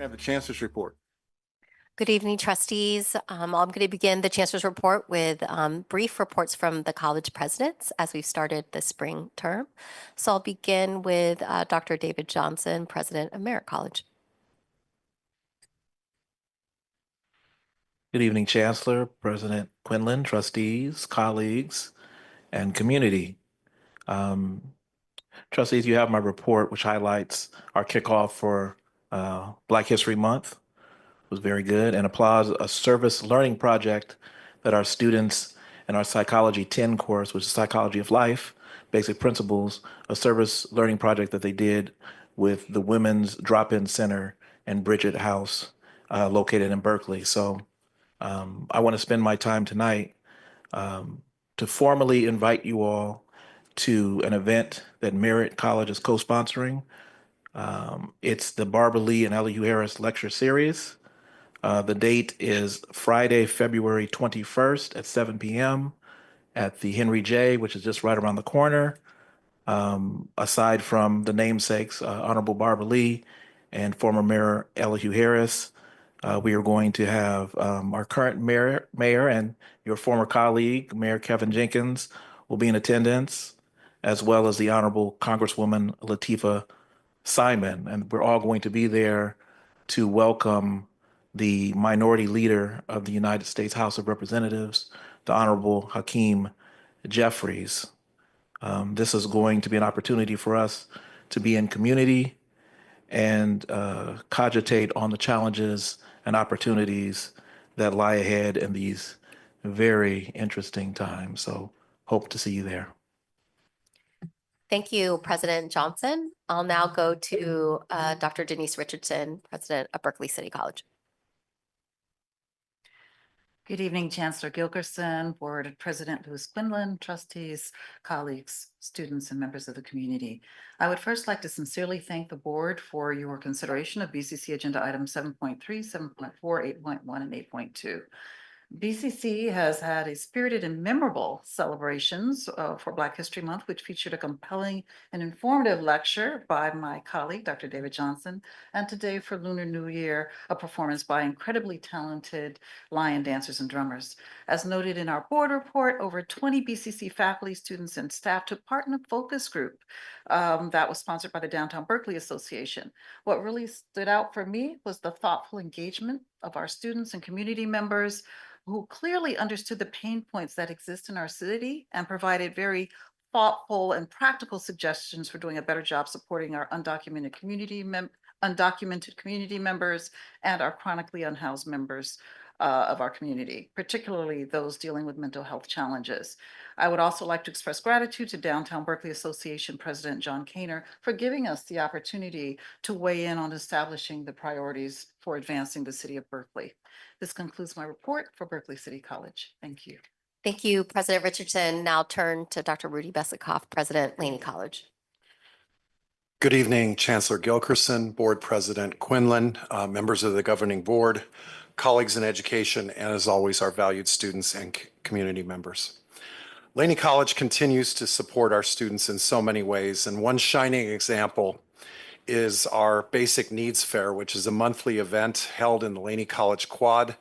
have the Chancellor's report. Good evening, trustees. I'm going to begin the Chancellor's report with brief reports from the college presidents as we've started the spring term. So I'll begin with Dr. David Johnson, President of Merritt College. Good evening, Chancellor, President Quinlan, trustees, colleagues, and community. Trustees, you have my report, which highlights our kickoff for Black History Month. It was very good, and applauds a service learning project that our students in our Psychology 10 course, which is Psychology of Life, Basic Principles, a service learning project that they did with the Women's Drop-In Center and Bridget House located in Berkeley. So I want to spend my time tonight to formally invite you all to an event that Merritt College is co-sponsoring. It's the Barbara Lee and Elihu Harris Lecture Series. The date is Friday, February 21st at 7 p.m. at the Henry J, which is just right around the corner. Aside from the namesakes, Honorable Barbara Lee and former Mayor Elihu Harris, we are going to have our current mayor and your former colleague, Mayor Kevin Jenkins, will be in attendance, as well as the Honorable Congresswoman Lateefah Simon. And we're all going to be there to welcome the minority leader of the United States House of Representatives, the Honorable Hakeem Jeffries. This is going to be an opportunity for us to be in community and cogitate on the challenges and opportunities that lie ahead in these very interesting times. So hope to see you there. Thank you, President Johnson. I'll now go to Dr. Denise Richardson, President of Berkeley City College. Good evening, Chancellor Gilkerson, Board President Louis Quinlan, trustees, colleagues, students, and members of the community. I would first like to sincerely thank the board for your consideration of BCC Agenda Items 7.3, 7.4, 8.1, and 8.2. BCC has had a spirited and memorable celebrations for Black History Month, which featured a compelling and informative lecture by my colleague, Dr. David Johnson, and today for Lunar New Year, a performance by incredibly talented lion dancers and drummers. As noted in our board report, over 20 BCC faculty, students, and staff took part in a focus group that was sponsored by the Downtown Berkeley Association. What really stood out for me was the thoughtful engagement of our students and community members who clearly understood the pain points that exist in our city and provided very thoughtful and practical suggestions for doing a better job supporting our undocumented community members and our chronically unhoused members of our community, particularly those dealing with mental health challenges. I would also like to express gratitude to Downtown Berkeley Association President John Kaner for giving us the opportunity to weigh in on establishing the priorities for advancing the city of Berkeley. This concludes my report for Berkeley City College. Thank you. Thank you, President Richardson. Now turn to Dr. Rudy Besikof, President, Laney College. Good evening, Chancellor Gilkerson, Board President Quinlan, members of the governing board, colleagues in education, and as always, our valued students and community members. Laney College continues to support our students in so many ways, and one shining example is our Basic Needs Fair, which is a monthly event held in the Laney College Quad.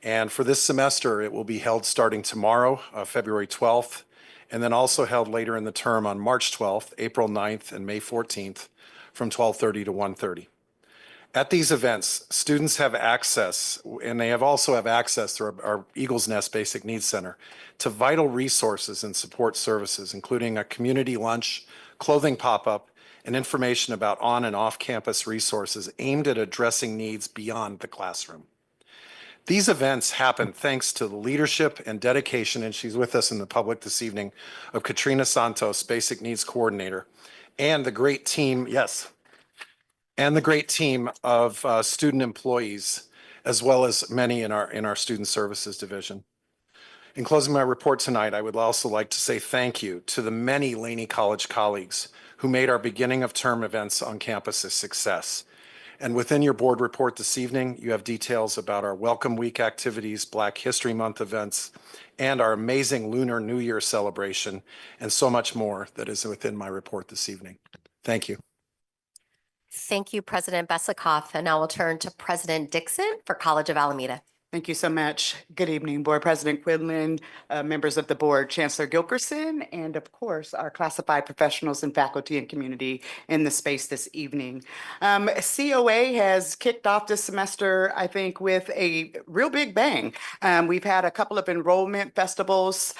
And for this semester, it will be held starting tomorrow, February 12th, and then also held later in the term on March 12th, April 9th, and May 14th from 12:30 to 1:30. At these events, students have access, and they also have access through our Eagles Nest Basic Needs Center, to vital resources and support services, including a community lunch, clothing pop-up, and information about on and off-campus resources aimed at addressing needs beyond the classroom. These events happen thanks to the leadership and dedication, and she's with us in the public this evening, of Katrina Santos, Basic Needs Coordinator, and the great team, of student employees, as well as many in our Student Services Division. In closing my report tonight, I would also like to say thank you to the many Laney College colleagues who made our beginning of term events on campus a success. And within your board report this evening, you have details about our Welcome Week activities, Black History Month events, and our amazing Lunar New Year celebration, and so much more that is within my report this evening. Thank you. Thank you, President Besikof. And now we'll turn to President Dixon for College of Alameda. Thank you so much. Good evening, Board President Quinlan, members of the board, Chancellor Gilkerson, and of course, our classified professionals and faculty and community in the space this evening. COA has kicked off this semester, I think, with a real big bang. We've had a couple of enrollment festivals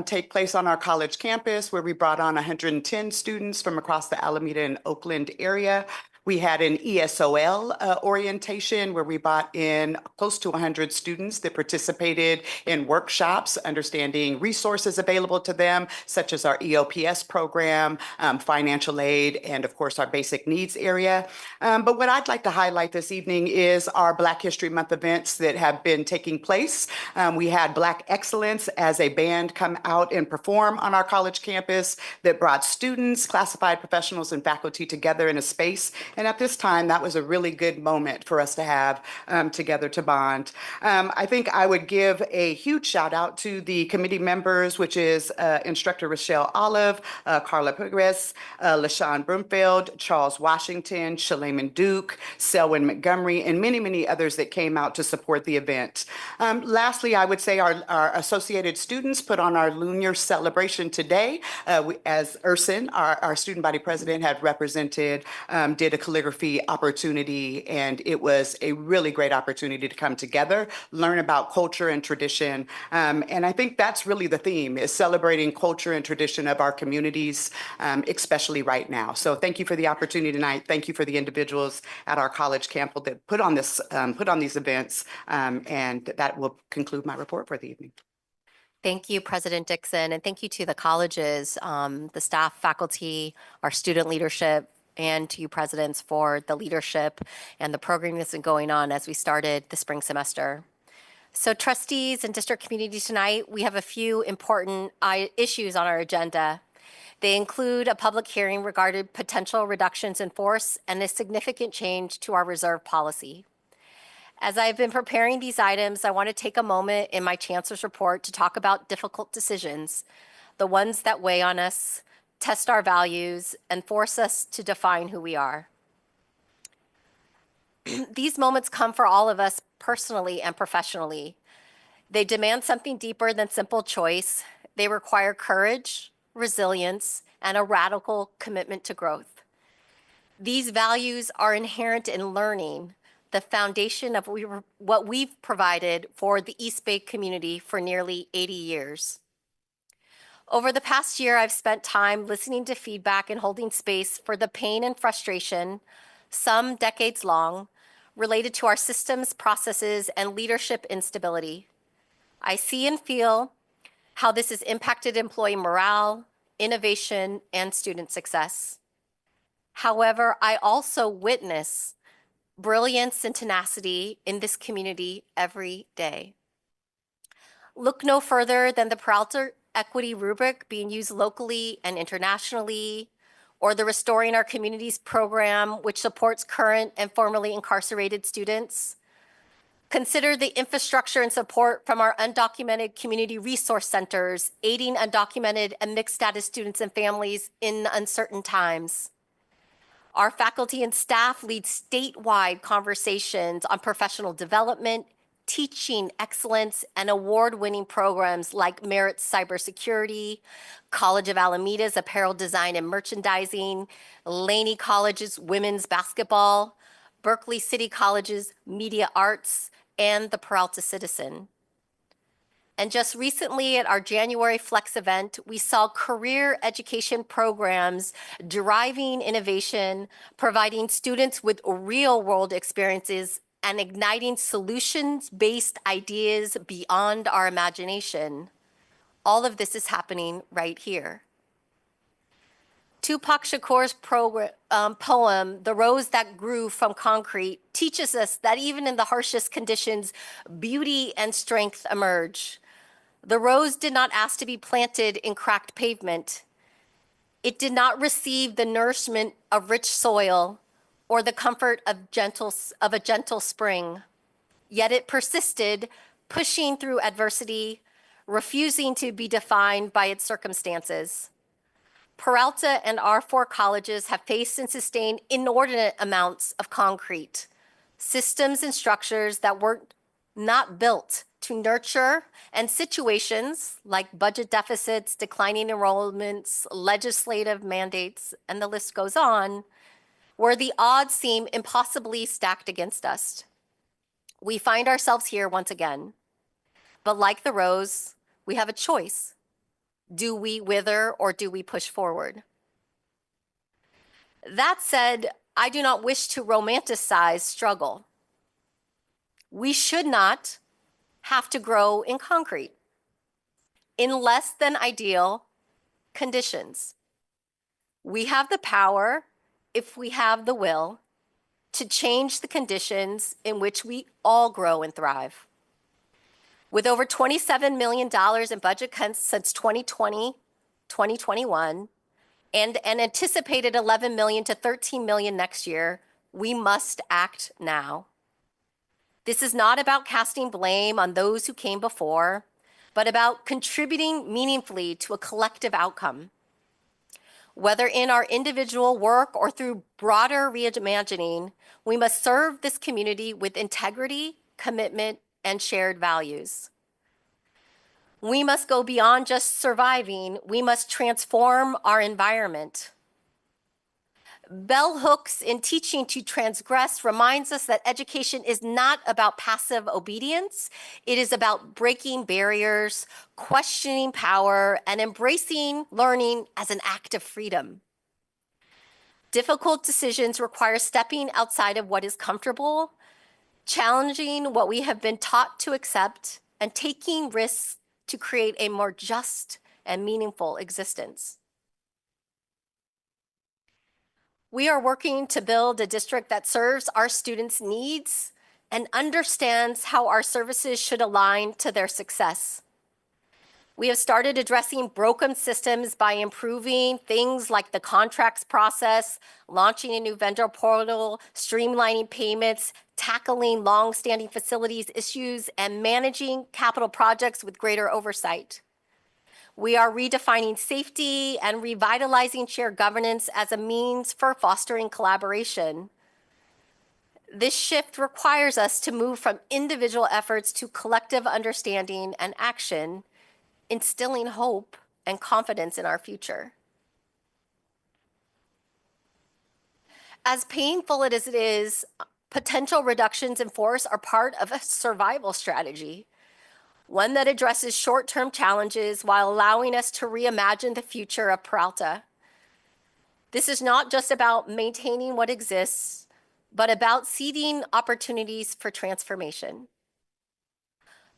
take place on our college campus where we brought on 110 students from across the Alameda and Oakland area. We had an ESOL orientation where we brought in close to 100 students that participated in workshops, understanding resources available to them, such as our EOPS program, financial aid, and of course, our basic needs area. But what I'd like to highlight this evening is our Black History Month events that have been taking place. We had Black Excellence as a band come out and perform on our college campus that brought students, classified professionals, and faculty together in a space. And at this time, that was a really good moment for us to have together to bond. I think I would give a huge shout out to the committee members, which is Instructor Rochelle Olive, Carla Pigres, LaShawn Broomfield, Charles Washington, Shalaman Duke, Selwyn Montgomery, and many, many others that came out to support the event. Lastly, I would say our associated students put on our Lunar celebration today. As Urson, our student body president, had represented, did a calligraphy opportunity, and it was a really great opportunity to come together, learn about culture and tradition. And I think that's really the theme, is celebrating culture and tradition of our communities, especially right now. So thank you for the opportunity tonight. Thank you for the individuals at our college campus that put on these events. And that will conclude my report for the evening. Thank you, President Dixon, and thank you to the colleges, the staff, faculty, our student leadership, and to you presidents for the leadership and the programming that's been going on as we started the spring semester. So trustees and district community tonight, we have a few important issues on our agenda. They include a public hearing regarding potential reductions in force and a significant change to our reserve policy. As I've been preparing these items, I want to take a moment in my chancellor's report to talk about difficult decisions, the ones that weigh on us, test our values, and force us to define who we are. These moments come for all of us personally and professionally. They demand something deeper than simple choice. They require courage, resilience, and a radical commitment to growth. These values are inherent in learning, the foundation of what we've provided for the East Bay community for nearly 80 years. Over the past year, I've spent time listening to feedback and holding space for the pain and frustration, some decades long, related to our systems, processes, and leadership instability. I see and feel how this has impacted employee morale, innovation, and student success. However, I also witness brilliance and tenacity in this community every day. Look no further than the Peralta equity rubric being used locally and internationally, or the Restoring Our Communities program, which supports current and formerly incarcerated students. Consider the infrastructure and support from our undocumented community resource centers, aiding undocumented and mixed status students and families in uncertain times. Our faculty and staff lead statewide conversations on professional development, teaching excellence, and award-winning programs like Merritt's cybersecurity, College of Alameda's apparel design and merchandising, Laney College's women's basketball, Berkeley City College's media arts, and the Peralta Citizen. And just recently at our January Flex event, we saw career education programs driving innovation, providing students with real-world experiences and igniting solutions-based ideas beyond our imagination. All of this is happening right here. Tupac Shakur's poem, The Rose That Grew from Concrete, teaches us that even in the harshest conditions, beauty and strength emerge. The rose did not ask to be planted in cracked pavement. It did not receive the nourishment of rich soil or the comfort of a gentle spring. Yet it persisted, pushing through adversity, refusing to be defined by its circumstances. Peralta and our 4 colleges have faced and sustained inordinate amounts of concrete, systems and structures that were not built to nurture, and situations like budget deficits, declining enrollments, legislative mandates, and the list goes on, where the odds seem impossibly stacked against us. We find ourselves here once again, but like the rose, we have a choice. Do we wither or do we push forward? That said, I do not wish to romanticize struggle. We should not have to grow in concrete, in less than ideal conditions. We have the power, if we have the will, to change the conditions in which we all grow and thrive. With over $27 million in budget cuts since 2020, 2021, and an anticipated $11 million to $13 million next year, we must act now. This is not about casting blame on those who came before, but about contributing meaningfully to a collective outcome. Whether in our individual work or through broader reimagining, we must serve this community with integrity, commitment, and shared values. We must go beyond just surviving. We must transform our environment. Bell hooks in teaching to transgress reminds us that education is not about passive obedience. It is about breaking barriers, questioning power, and embracing learning as an act of freedom. Difficult decisions require stepping outside of what is comfortable, challenging what we have been taught to accept, and taking risks to create a more just and meaningful existence. We are working to build a district that serves our students' needs and understands how our services should align to their success. We have started addressing broken systems by improving things like the contracts process, launching a new vendor portal, streamlining payments, tackling long-standing facilities issues, and managing capital projects with greater oversight. We are redefining safety and revitalizing shared governance as a means for fostering collaboration. This shift requires us to move from individual efforts to collective understanding and action, instilling hope and confidence in our future. As painful as it is, potential reductions in force are part of a survival strategy, one that addresses short-term challenges while allowing us to reimagine the future of Peralta. This is not just about maintaining what exists, but about seeding opportunities for transformation.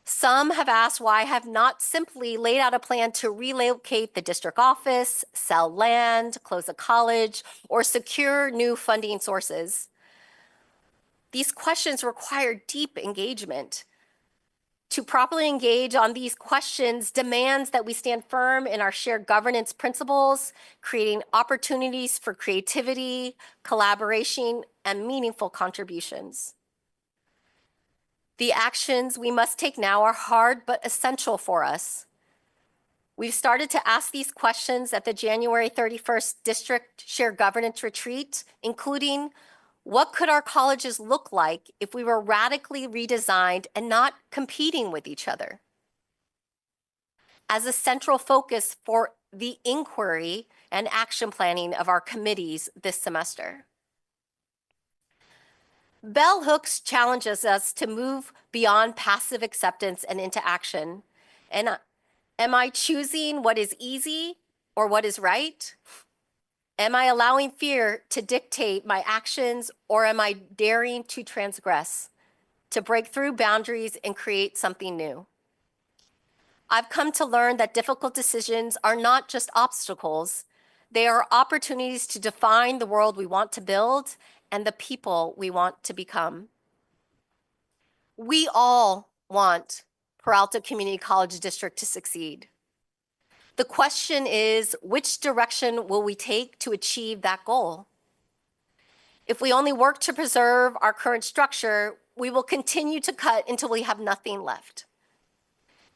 Some have asked why I have not simply laid out a plan to relocate the district office, sell land, close a college, or secure new funding sources. These questions require deep engagement. To properly engage on these questions demands that we stand firm in our shared governance principles, creating opportunities for creativity, collaboration, and meaningful contributions. The actions we must take now are hard but essential for us. We've started to ask these questions at the January 31st District Shared Governance Retreat, including what could our colleges look like if we were radically redesigned and not competing with each other? As a central focus for the inquiry and action planning of our committees this semester. Bell hooks challenges us to move beyond passive acceptance and into action. And am I choosing what is easy or what is right? Am I allowing fear to dictate my actions, or am I daring to transgress, to break through boundaries and create something new? I've come to learn that difficult decisions are not just obstacles. They are opportunities to define the world we want to build and the people we want to become. We all want Peralta Community College District to succeed. The question is, which direction will we take to achieve that goal? If we only work to preserve our current structure, we will continue to cut until we have nothing left.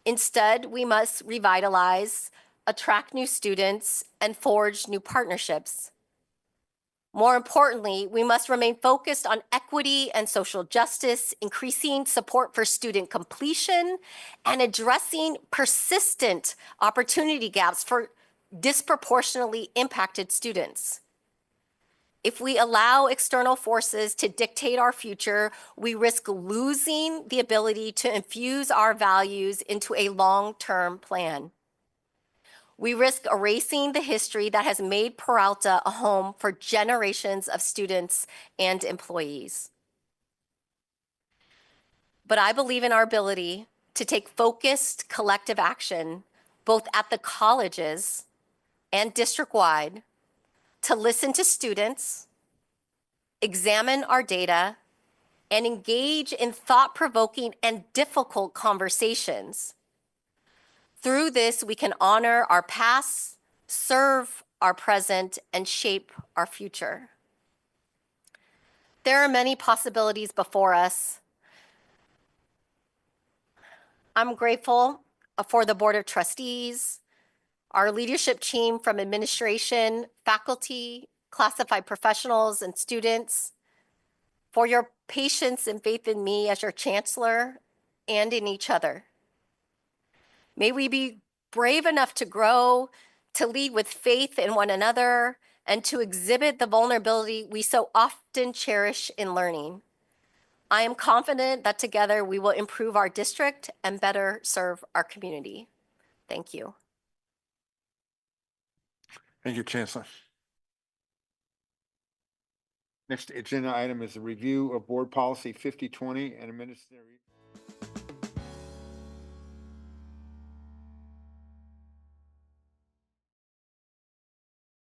Instead, we must revitalize, attract new students, and forge new partnerships. More importantly, we must remain focused on equity and social justice, increasing support for student completion, and addressing persistent opportunity gaps for disproportionately impacted students. If we allow external forces to dictate our future, we risk losing the ability to infuse our values into a long-term plan. We risk erasing the history that has made Peralta a home for generations of students and employees. But I believe in our ability to take focused collective action, both at the colleges and district-wide, to listen to students, examine our data, and engage in thought-provoking and difficult conversations. Through this, we can honor our past, serve our present, and shape our future. There are many possibilities before us. I'm grateful for the Board of Trustees, our leadership team from administration, faculty, classified professionals, and students, for your patience and faith in me as your chancellor and in each other. May we be brave enough to grow, to lead with faith in one another, and to exhibit the vulnerability we so often cherish in learning. I am confident that together we will improve our district and better serve our community. Thank you. Thank you, Chancellor. Next agenda item is a review of Board Policy 5020 and administrative.